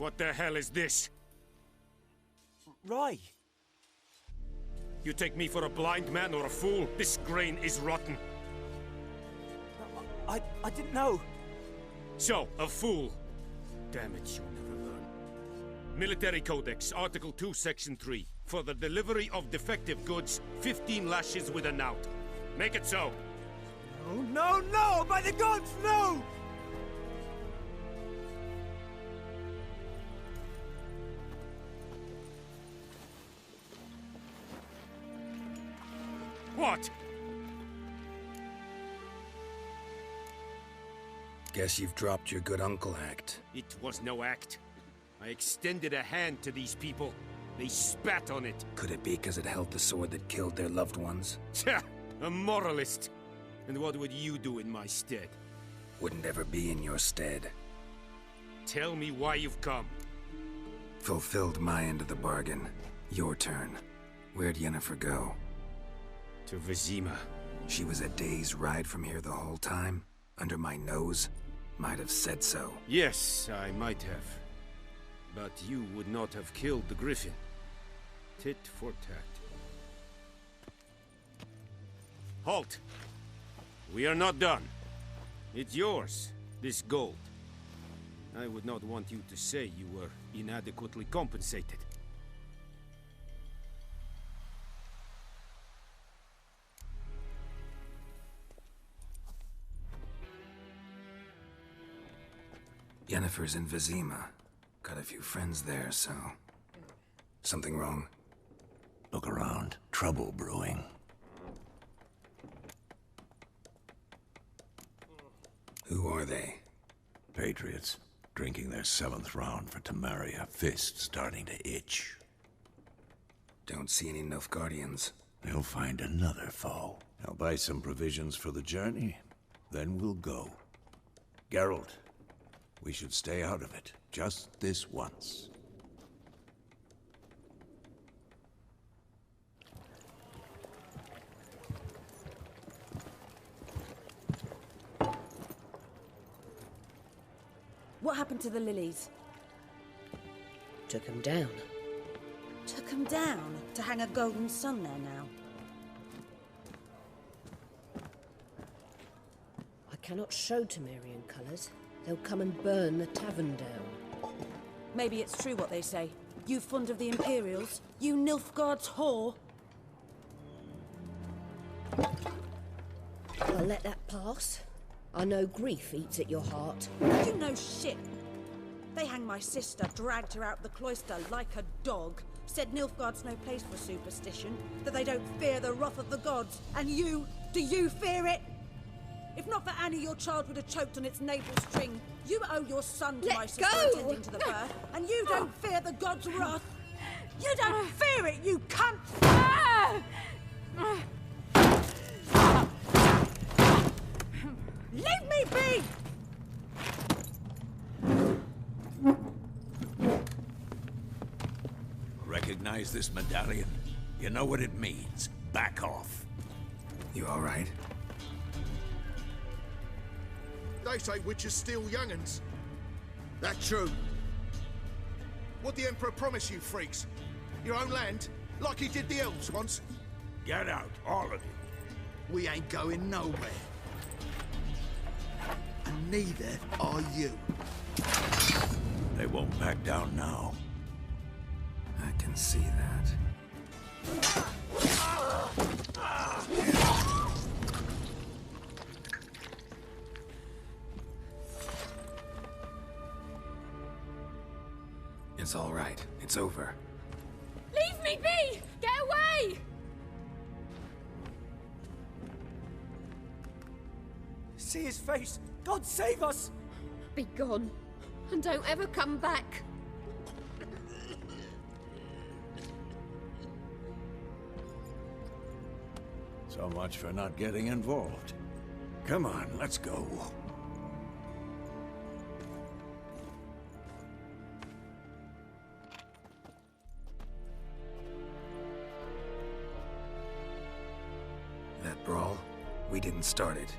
What the hell is this? Rye. You take me for a blind man or a fool? This grain is rotten. I didn't know. So, a fool. Damn it, you'll never learn. Military Codex, Article 2, Section 3. For the delivery of defective goods, 15 lashes with a knout. Make it so. No, no, no! By the gods, no! What? Guess you've dropped your good uncle act. It was no act. I extended a hand to these people. They spat on it. Could it be because it held the sword that killed their loved ones? Tja, a moralist. And what would you do in my stead? Wouldn't ever be in your stead. Tell me why you've come. Fulfilled my end of the bargain. Your turn. Where'd Yennefer go? To Vizima. She was a day's ride from here the whole time? Under my nose? Might have said so. Yes, I might have. But you would not have killed the Griffin. Tit for tat. Halt! We are not done. It's yours, this gold. I would not want you to say you were inadequately compensated. Yennefer's in Vizima. Got a few friends there, so... Something wrong? Look around. Trouble brewing. Who are they? Patriots. Drinking their 7th round for Temeria. Fist starting to itch. Don't see any Nilfgaardians. They'll find another foe. I'll buy some provisions for the journey. Then we'll go. Geralt, we should stay out of it. Just this once. What happened to the lilies? Took him down. Took them down to hang a golden sun there now. I cannot show Temerian colours. They'll come and burn the tavern down. Maybe it's true what they say. You fond of the Imperials? You Nilfgaard's whore? I'll let that pass. I know grief eats at your heart. You know shit. They hanged my sister, dragged her out the cloister like a dog. Said Nilfgaard's no place for superstition, that they don't fear the wrath of the gods. And you, do you fear it? If not for Annie, your child would have choked on its navel string. You owe your son to my sister attending to the birth, and you don't fear the gods' wrath. You don't fear it, you cunt! Leave me be! Recognize this medallion? You know what it means. Back off. You all right? They say witches steal young'uns. That true. What the Emperor promise you, freaks? Your own land? Like he did the elves once? Get out, all of you. We ain't going nowhere. And neither are you. They won't back down now. I can see that. It's all right. It's over. Leave me be! Get away! See his face! God save us! Be gone. And don't ever come back. So much for not getting involved. Come on, let's go. That brawl, we didn't start it.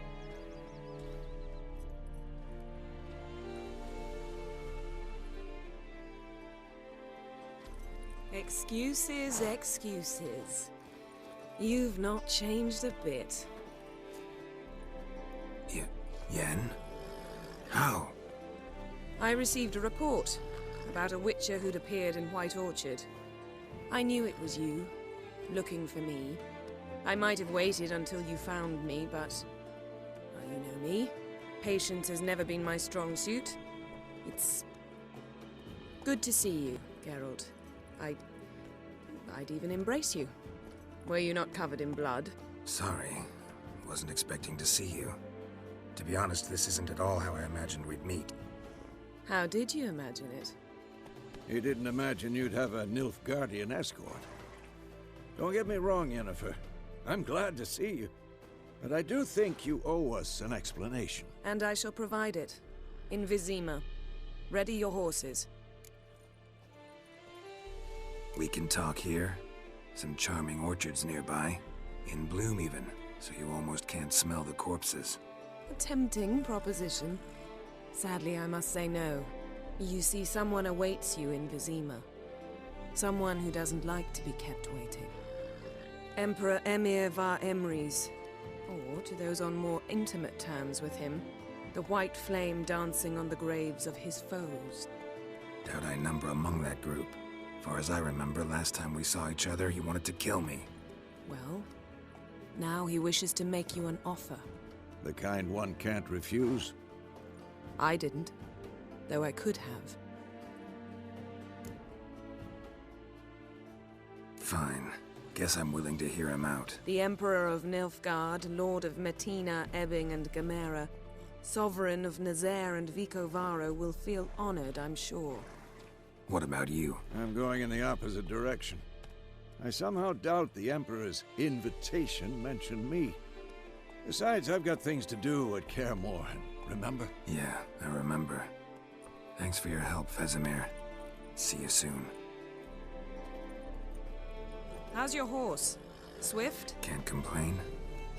Excuses, excuses. You've not changed a bit. Yen? How? I received a report about a witcher who'd appeared in White Orchard. I knew it was you, looking for me. I might have waited until you found me, but... well, you know me. Patience has never been my strong suit. It's... good to see you, Geralt. I'd even embrace you. Were you not covered in blood? Sorry. Wasn't expecting to see you. To be honest, this isn't at all how I imagined we'd meet. How did you imagine it? You didn't imagine you'd have a Nilfgaardian escort. Don't get me wrong, Yennefer. I'm glad to see you. But I do think you owe us an explanation. And I shall provide it. In Vizima. Ready your horses. We can talk here. Some charming orchards nearby. In bloom even, so you almost can't smell the corpses. A tempting proposition. Sadly, I must say no. You see, someone awaits you in Vizima. Someone who doesn't like to be kept waiting. Emperor Emir var Emreis. Or, to those on more intimate terms with him, the white flame dancing on the graves of his foes. Doubt I number among that group. Far as I remember, last time we saw each other, he wanted to kill me. Well, now he wishes to make you an offer. The kind one can't refuse? I didn't, though I could have. Fine. Guess I'm willing to hear him out. The Emperor of Nilfgaard, Lord of Metina, Ebbing, and Gamera, Sovereign of Nazaire and Vicovaro will feel honored, I'm sure. What about you? I'm going in the opposite direction. I somehow doubt the Emperor's invitation mentioned me. Besides, I've got things to do at Kaer Morhen, remember? Yeah, I remember. Thanks for your help, Vesemir. See you soon. How's your horse? Swift? Can't complain.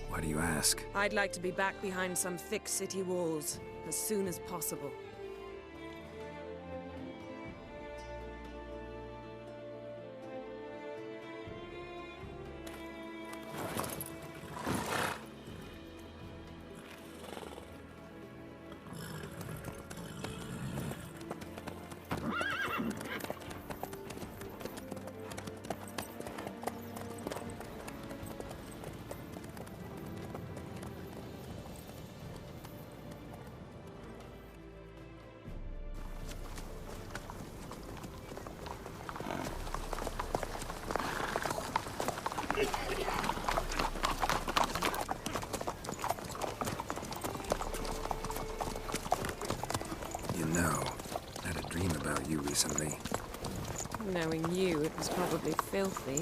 Why do you ask? I'd like to be back behind some thick city walls as soon as possible. You know, I had a dream about you recently. Knowing you, it was probably filthy.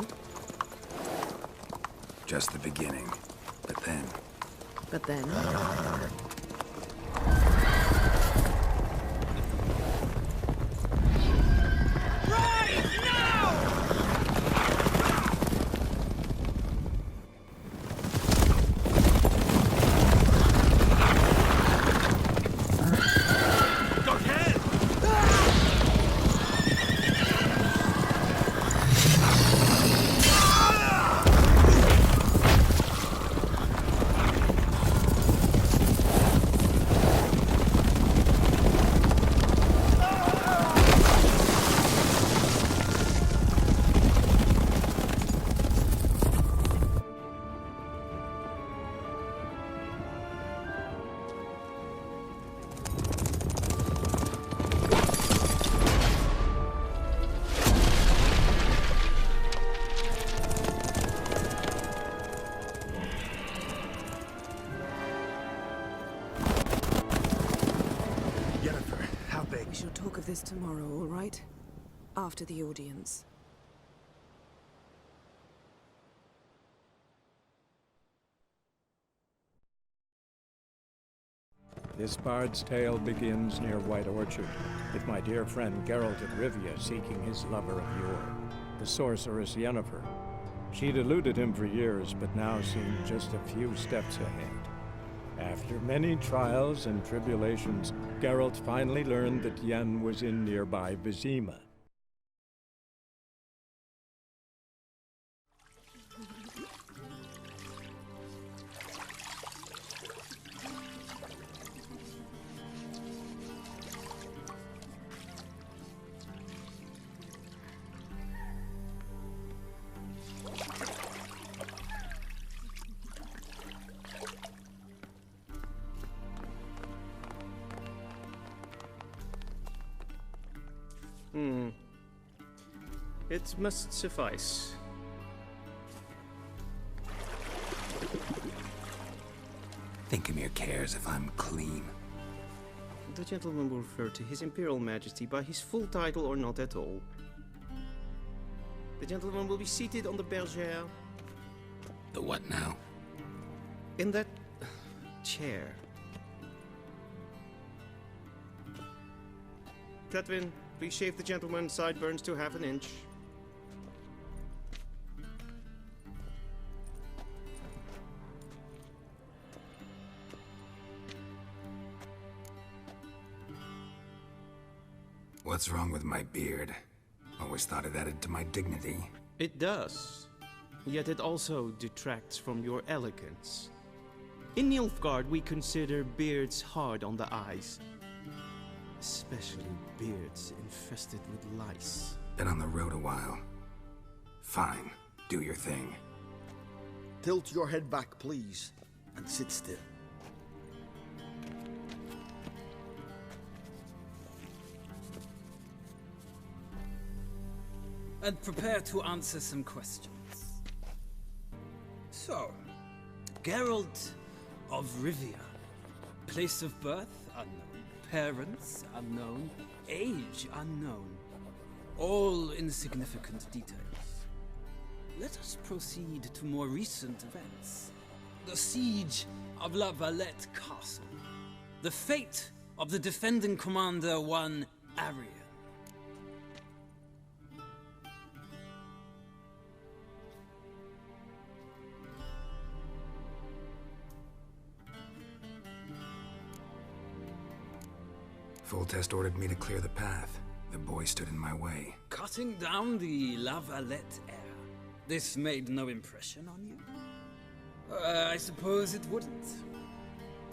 Just the beginning. But then... But then... We shall talk of this tomorrow, all right? After the audience. This bard's tale begins near White Orchard, with my dear friend Geralt of Rivia seeking his lover of yore, the sorceress Yennefer. She'd eluded him for years, but now seemed just a few steps ahead. After many trials and tribulations, Geralt finally learned that Yen was in nearby Vizima. It must suffice. Thinkemere cares if I'm clean. The gentleman will refer to His Imperial Majesty by his full title or not at all. The gentleman will be seated on the bergère. The what now? In that chair. Cletwin, please shave the gentleman's sideburns to ½ inch. What's wrong with my beard? Always thought it added to my dignity. It does. Yet it also detracts from your elegance. In Nilfgaard, we consider beards hard on the eyes. Especially beards infested with lice. Been on the road a while. Fine. Do your thing. Tilt your head back, please, and sit still. And prepare to answer some questions. So, Geralt of Rivia. Place of birth unknown. Parents unknown. Age unknown. All insignificant details. Let us proceed to more recent events. The siege of La Valette Castle. The fate of the defending commander, one Arian. Foltest ordered me to clear the path. The boy stood in my way. Cutting down the La Valette heir. This made no impression on you? I suppose it wouldn't.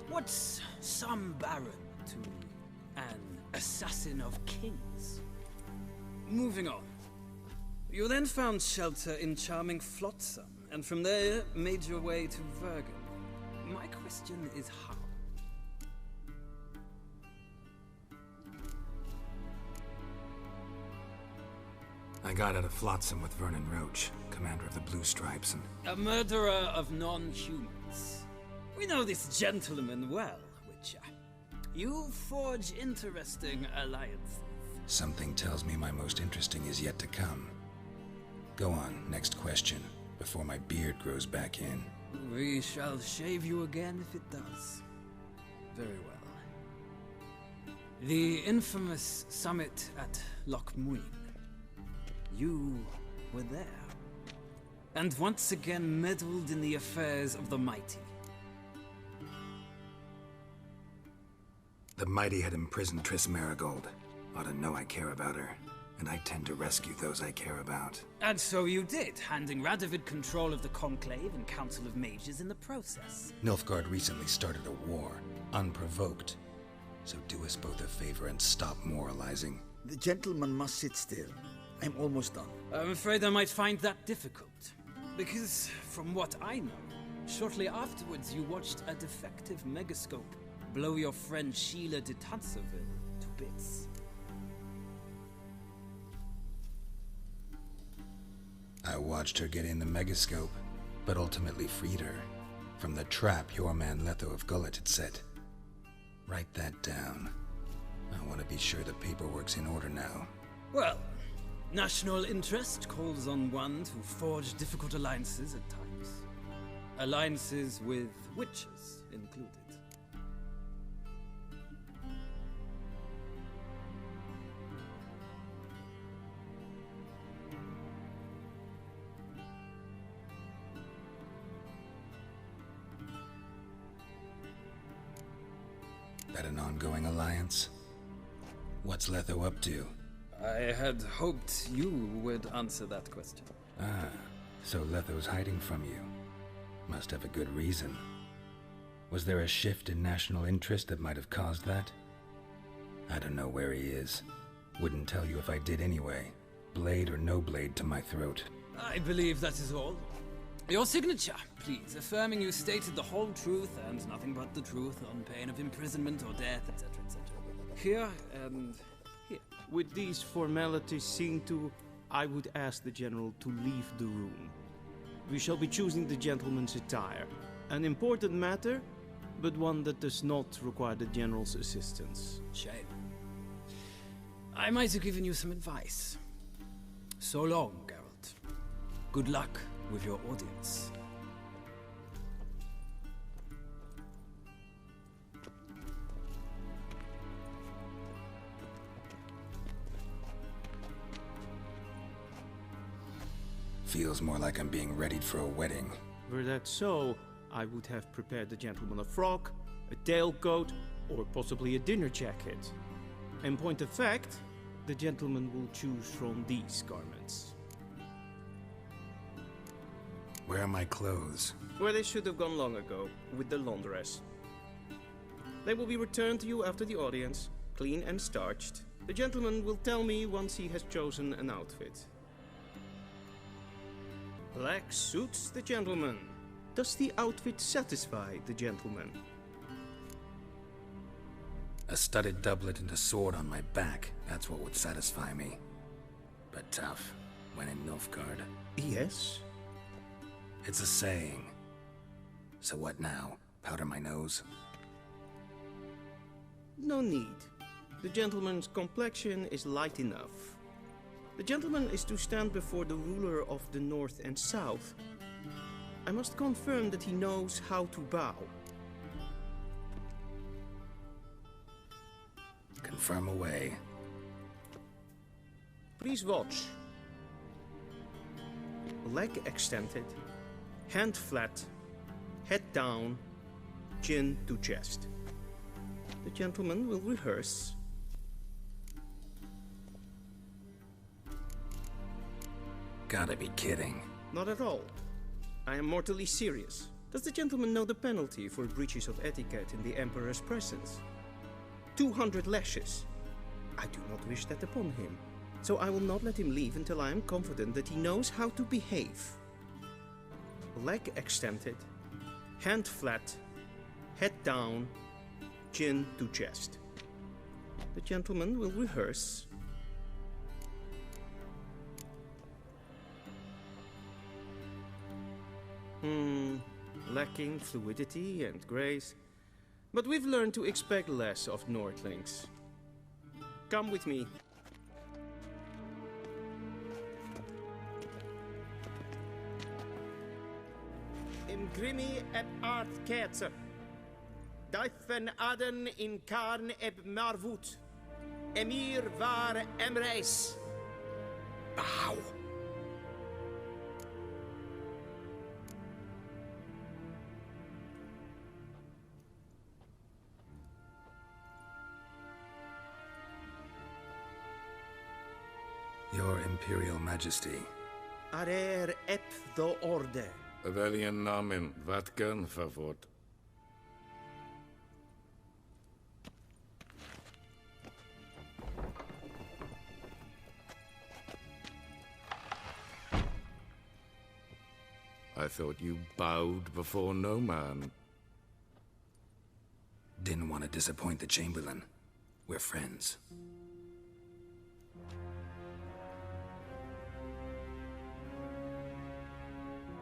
What's some baron to an assassin of kings? Moving on. You then found shelter in charming Flotsam, and from there made your way to Vergen. My question is how? I got out of Flotsam with Vernon Roach, commander of the Blue Stripes, and... A murderer of non-humans. We know this gentleman well, Witcher. You forge interesting alliances. Something tells me my most interesting is yet to come. Go on, next question, before my beard grows back in. We shall shave you again if it does. Very well. The infamous summit at Loch Muin. You were there. And once again meddled in the affairs of the mighty. The mighty had imprisoned Triss Marigold. Ought to know I care about her. And I tend to rescue those I care about. And so you did, handing Radovid control of the Conclave and Council of Mages in the process. Nilfgaard recently started a war, unprovoked. So do us both a favor and stop moralizing. The gentleman must sit still. I'm almost done. I'm afraid I might find that difficult. Because, from what I know, shortly afterwards you watched a defective megascope blow your friend Sheila de Tanserville to bits. I watched her get in the megascope, but ultimately freed her from the trap your man Letho of Gullet had set. Write that down. I want to be sure the paperwork's in order now. Well, national interest calls on one to forge difficult alliances at times. Alliances with witches included. That an ongoing alliance? What's Letho up to? I had hoped you would answer that question. Ah, so Letho's hiding from you. Must have a good reason. Was there a shift in national interest that might have caused that? I don't know where he is. Wouldn't tell you if I did anyway. Blade or no blade to my throat. I believe that is all. Your signature, please, affirming you stated the whole truth and nothing but the truth on pain of imprisonment or death, etc., etc. Here and here. With these formalities seen to, I would ask the General to leave the room. We shall be choosing the gentleman's attire. An important matter, but one that does not require the General's assistance. Shame. I might have given you some advice. So long, Geralt. Good luck with your audience. Feels more like I'm being readied for a wedding. Were that so, I would have prepared the gentleman a frock, a tailcoat, or possibly a dinner jacket. In point of fact, the gentleman will choose from these garments. Where are my clothes? Where they should have gone long ago, with the laundress. They will be returned to you after the audience, clean and starched. The gentleman will tell me once he has chosen an outfit. Black suits the gentleman. Does the outfit satisfy the gentleman? A studded doublet and a sword on my back, that's what would satisfy me. But tough, when in Nilfgaard. Yes? It's a saying. So what now? Powder my nose? No need. The gentleman's complexion is light enough. The gentleman is to stand before the ruler of the North and South. I must confirm that he knows how to bow. Confirm away. Please watch. Leg extended, hand flat, head down, chin to chest. The gentleman will rehearse. Gotta be kidding. Not at all. I am mortally serious. Does the gentleman know the penalty for breaches of etiquette in the Emperor's presence? 200 lashes. I do not wish that upon him, so I will not let him leave until I am confident that he knows how to behave. Leg extended, hand flat, head down, chin to chest. The gentleman will rehearse. Lacking fluidity and grace. But we've learned to expect less of Nordlings. Come with me. In grimi eb art ketzer. Duifen aden in karn eb marvoet. Emir var emreis. Bow. Your Imperial Majesty. Arer ep the orde. Velian namen, vatgen favort. I thought you bowed before no man. Didn't want to disappoint the Chamberlain. We're friends.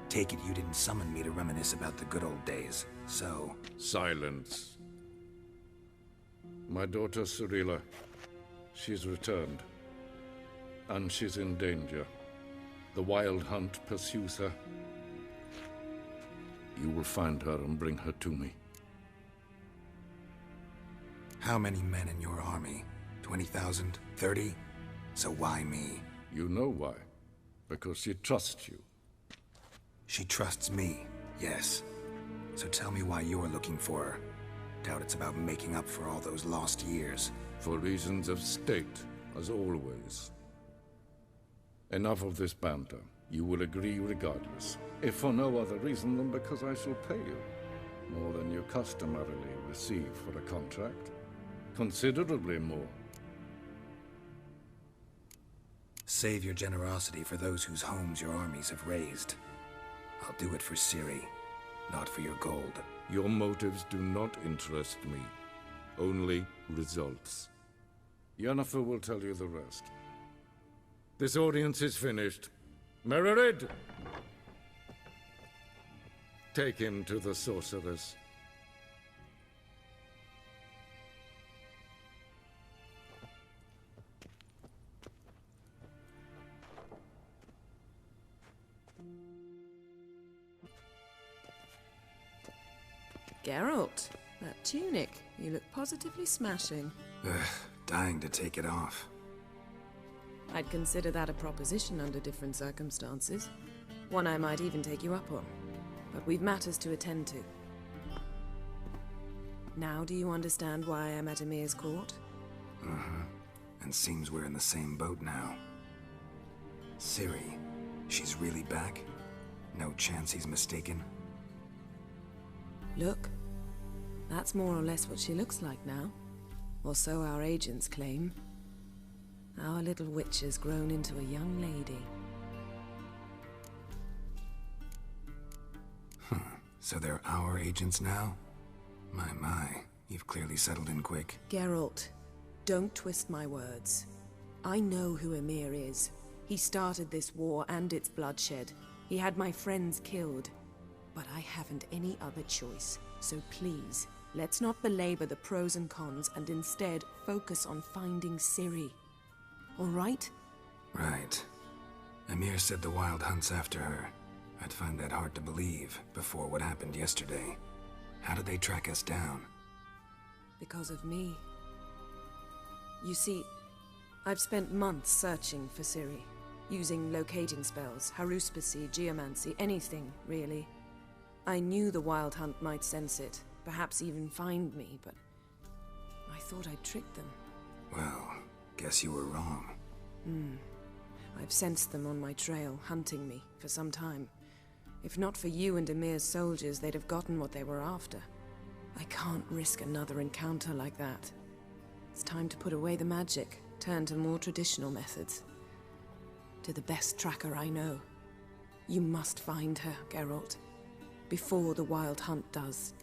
Take it you didn't summon me to reminisce about the good old days, so... Silence. My daughter Cirilla, she's returned. And she's in danger. The Wild Hunt pursues her. You will find her and bring her to me. How many men in your army? 20,000? 30? So why me? You know why. Because she trusts you. She trusts me, yes. So tell me why you're looking for her. Doubt it's about making up for all those lost years. For reasons of state, as always. Enough of this banter. You will agree regardless. If for no other reason than because I shall pay you. More than you customarily receive for a contract. Considerably more. Save your generosity for those whose homes your armies have razed. I'll do it for Ciri, not for your gold. Your motives do not interest me. Only results. Yennefer will tell you the rest. This audience is finished. Mererid! Take him to the sorceress. Geralt, that tunic. You look positively smashing. Ugh, dying to take it off. I'd consider that a proposition under different circumstances. One I might even take you up on. But we've matters to attend to. Now do you understand why I'm at Ymir's court? Uh-huh. And seems we're in the same boat now. Ciri, she's really back? No chance he's mistaken? Look, that's more or less what she looks like now. Or so our agents claim. Our little witch has grown into a young lady. So they're our agents now? My, you've clearly settled in quick. Geralt, don't twist my words. I know who Ymir is. He started this war and its bloodshed. He had my friends killed. But I haven't any other choice. So please, let's not belabor the pros and cons and instead focus on finding Ciri. All right? Right. Ymir said the Wild Hunt's after her. I'd find that hard to believe before what happened yesterday. How did they track us down? Because of me. You see, I've spent months searching for Ciri, using locating spells, haruspicy, geomancy, anything, really. I knew the Wild Hunt might sense it, perhaps even find me, but I thought I'd tricked them. Well, guess you were wrong. I've sensed them on my trail, hunting me, for some time. If not for you and Ymir's soldiers, they'd have gotten what they were after. I can't risk another encounter like that. It's time to put away the magic, turn to more traditional methods. To the best tracker I know. You must find her, Geralt. Before the Wild Hunt does.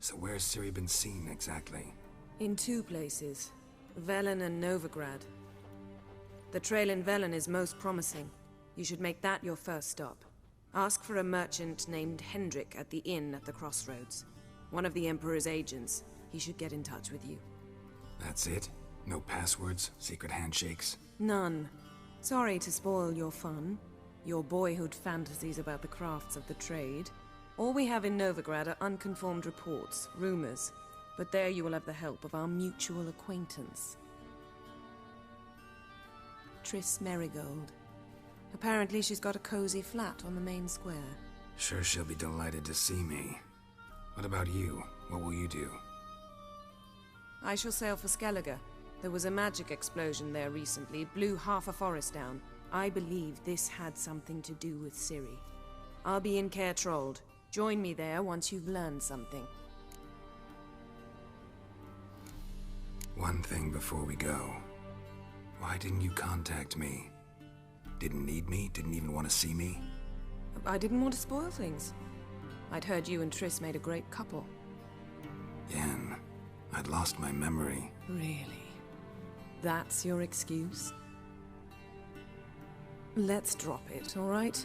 So where's Ciri been seen, exactly? In two places. Velen and Novigrad. The trail in Velen is most promising. You should make that your first stop. Ask for a merchant named Hendrik at the inn at the crossroads. One of the Emperor's agents. He should get in touch with you. That's it? No passwords? Secret handshakes? None. Sorry to spoil your fun. Your boyhood fantasies about the crafts of the trade. All we have in Novigrad are unconfirmed reports, rumors. But there you will have the help of our mutual acquaintance. Triss Merigold. Apparently she's got a cozy flat on the main square. Sure she'll be delighted to see me. What about you? What will you do? I shall sail for Skellige. There was a magic explosion there recently, blew half a forest down. I believe this had something to do with Ciri. I'll be in Caer Trolde. Join me there once you've learned something. One thing before we go. Why didn't you contact me? Didn't need me? Didn't even want to see me? I didn't want to spoil things. I'd heard you and Triss made a great couple. Yen, I'd lost my memory. Really? That's your excuse? Let's drop it, all right?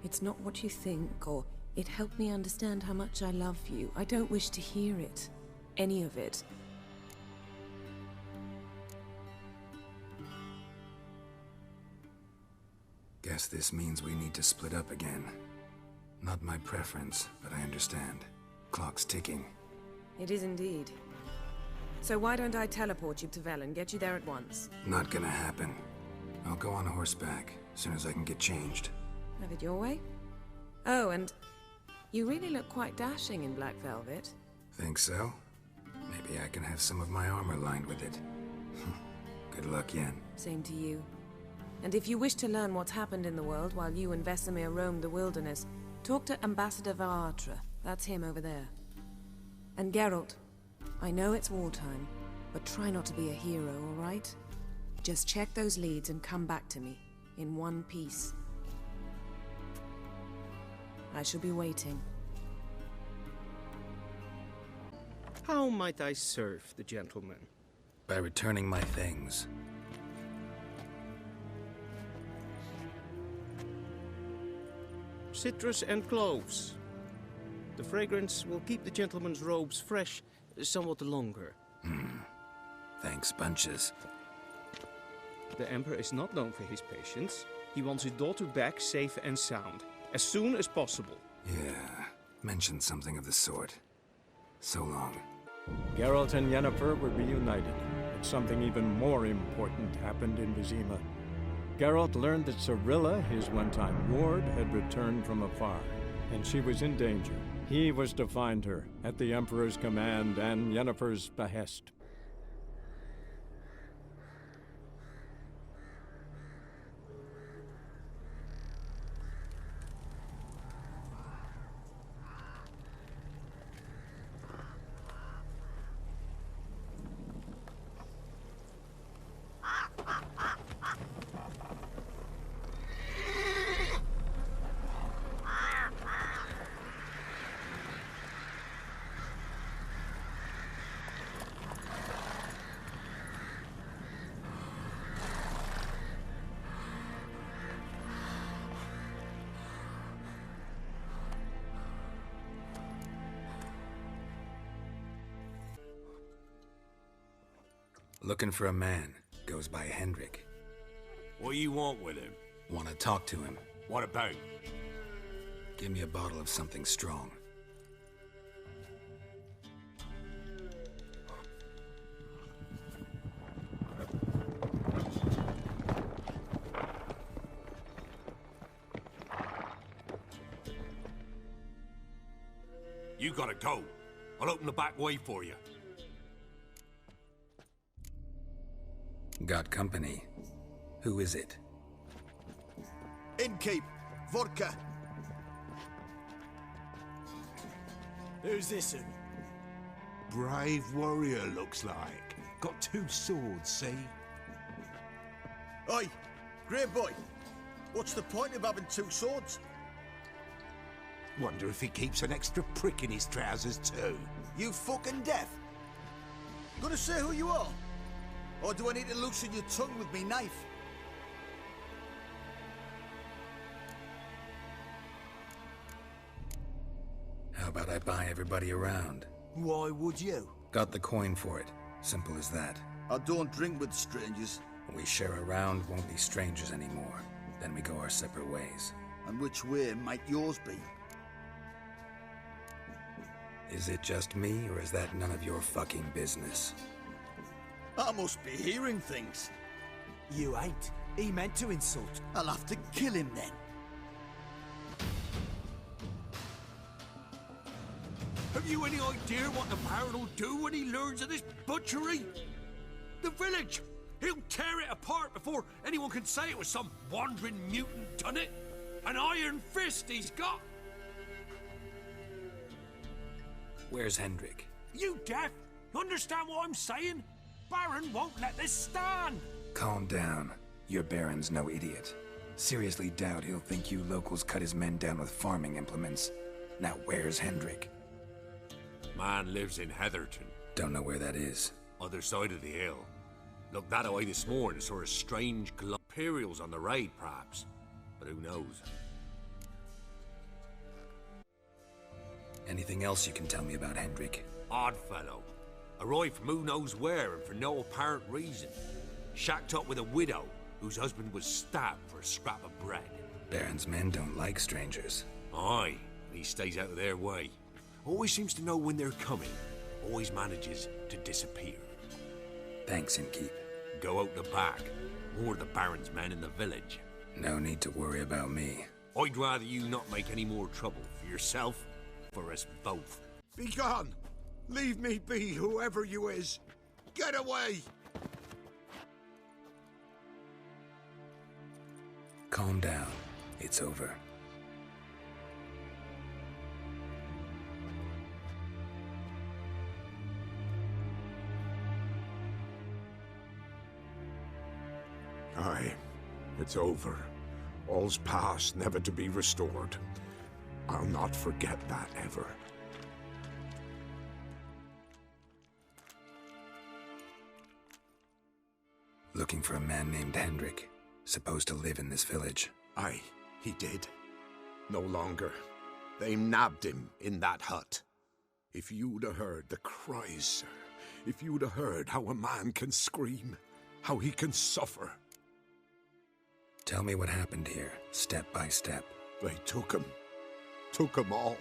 It's not what you think, or it helped me understand how much I love you. I don't wish to hear it. Any of it. Guess this means we need to split up again. Not my preference, but I understand. Clock's ticking. It is indeed. So why don't I teleport you to Velen, get you there at once? Not gonna happen. I'll go on horseback, as soon as I can get changed. Have it your way? Oh, and you really look quite dashing in black velvet. Think so? Maybe I can have some of my armor lined with it. Good luck, Yen. Same to you. And if you wish to learn what's happened in the world while you and Vesemir roamed the wilderness, talk to Ambassador Varatra. That's him over there. And Geralt, I know it's wartime, but try not to be a hero, all right? Just check those leads and come back to me, in one piece. I shall be waiting. How might I serve the gentleman? By returning my things. Citrus and cloves. The fragrance will keep the gentleman's robes fresh somewhat longer. Thanks, bunches. The Emperor is not known for his patience. He wants his daughter back safe and sound, as soon as possible. Yeah, mentioned something of the sort. So long. Geralt and Yennefer were reunited, but something even more important happened in Vizima. Geralt learned that Cirilla, his one-time ward, had returned from afar, and she was in danger. He was to find her, at the Emperor's command and Yennefer's behest. Looking for a man. Goes by Hendrik. What do you want with him? Want to talk to him. What about? Give me a bottle of something strong. You gotta go. I'll open the back way for you. Got company. Who is it? Innkeep. Vodka. Who's this one? Brave warrior, looks like. Got 2 swords, see? Oi, great boy. What's the point of having 2 swords? Wonder if he keeps an extra prick in his trousers too. You fucking deaf? Gonna say who you are? Or do I need to loosen your tongue with me knife? How about I buy everybody around? Why would you? Got the coin for it. Simple as that. I don't drink with strangers. When we share a round, won't be strangers anymore. Then we go our separate ways. And which way might yours be? Is it just me, or is that none of your fucking business? I must be hearing things. You ain't. He meant to insult. I'll have to kill him then. Have you any idea what the Baron will do when he learns of this butchery? The village! He'll tear it apart before anyone can say it was some wandering mutant done it. An iron fist he's got! Where's Hendrik? You deaf? You understand what I'm saying? Baron won't let this stand! Calm down. Your Baron's no idiot. Seriously doubt he'll think you locals cut his men down with farming implements. Now where's Hendrik? Man lives in Heatherton. Don't know where that is. Other side of the hill. Looked that away this morning, saw a strange Imperials on the raid, perhaps. But who knows? Anything else you can tell me about Hendrik? Odd fellow. Arrived from who knows where and for no apparent reason. Shacked up with a widow whose husband was stabbed for a scrap of bread. Baron's men don't like strangers. Aye, and he stays out of their way. Always seems to know when they're coming. Always manages to disappear. Thanks, Innkeep. Go out the back. More of the Baron's men in the village. No need to worry about me. I'd rather you not make any more trouble for yourself, for us both. Be gone! Leave me be, whoever you is! Get away! Calm down. It's over. Aye, it's over. All's past, never to be restored. I'll not forget that ever. looking for a man named Hendrik, supposed to live in this village. Aye, he did. No longer. They nabbed him in that hut. If you'd have heard the cries, sir. If you'd have heard how a man can scream, how he can suffer. Tell me what happened here, step by step. They took him. Took him all.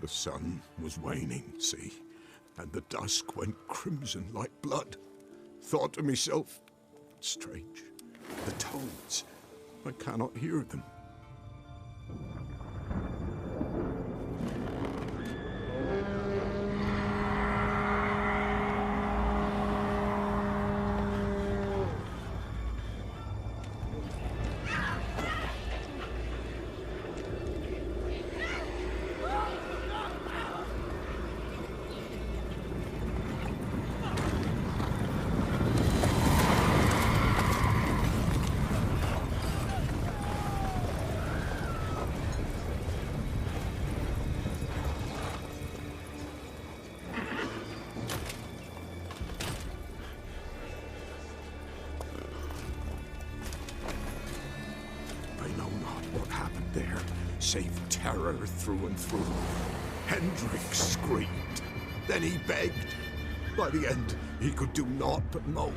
The sun was waning, see, and the dusk went crimson like blood. Thought to myself, strange, the toads, I cannot hear them. Save terror through and through. Hendrik screamed. Then he begged. By the end, he could do naught but moan.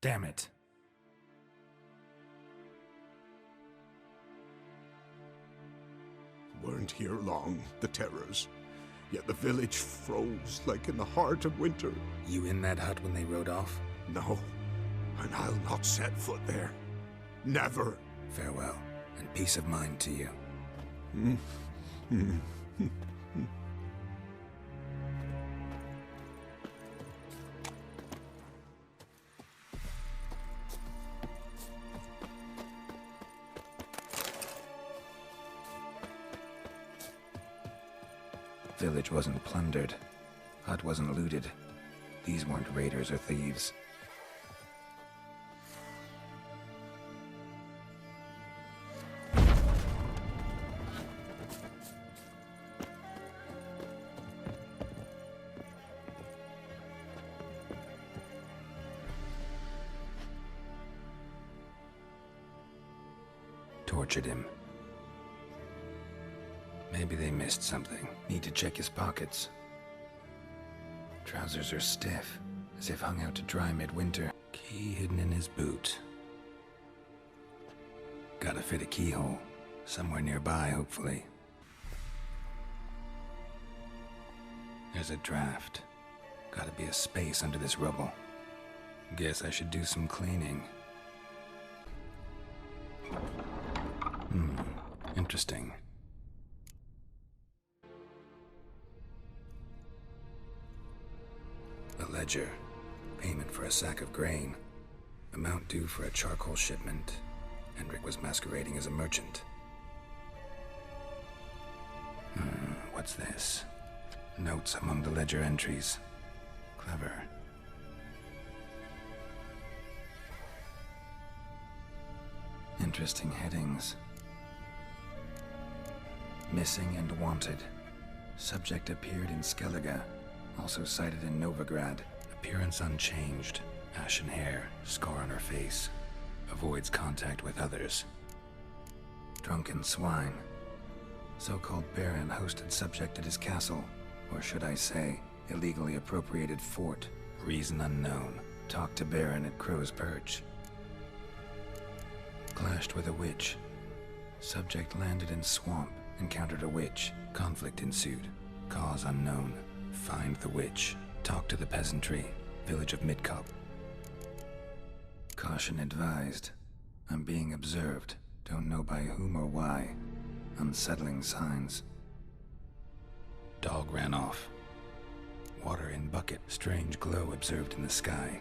Damn it. Weren't here long, the terrors. Yet the village froze like in the heart of winter. You in that hut when they rode off? No, and I'll not set foot there. Never. Farewell, and peace of mind to you. Village wasn't plundered. Hut wasn't looted. These weren't raiders or thieves. Tortured him. Maybe they missed something. Need to check his pockets. Trousers are stiff, as if hung out to dry midwinter. Key hidden in his boot. Gotta fit a keyhole. Somewhere nearby, hopefully. There's a draft. Gotta be a space under this rubble. Guess I should do some cleaning. Interesting. A ledger. Payment for a sack of grain. Amount due for a charcoal shipment. Hendrik was masquerading as a merchant. What's this? Notes among the ledger entries. Clever. Interesting headings. Missing and wanted. Subject appeared in Skellige. Also cited in Novigrad. Appearance unchanged. Ashen hair. Scar on her face. Avoids contact with others. Drunken swine. So-called Baron hosted subject at his castle. Or should I say, illegally appropriated fort. Reason unknown. Talked to Baron at Crow's Perch. Clashed with a witch. Subject landed in swamp. Encountered a witch. Conflict ensued. Cause unknown. Find the witch. Talk to the peasantry. Village of Midcop. Caution advised. I'm being observed. Don't know by whom or why. Unsettling signs. Dog ran off. Water in bucket. Strange glow observed in the sky.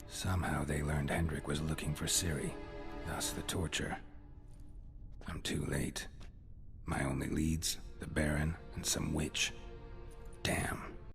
Somehow they learned Hendrik was looking for Ciri. Thus the torture. I'm too late. My only leads, the Baron and some witch. Damn.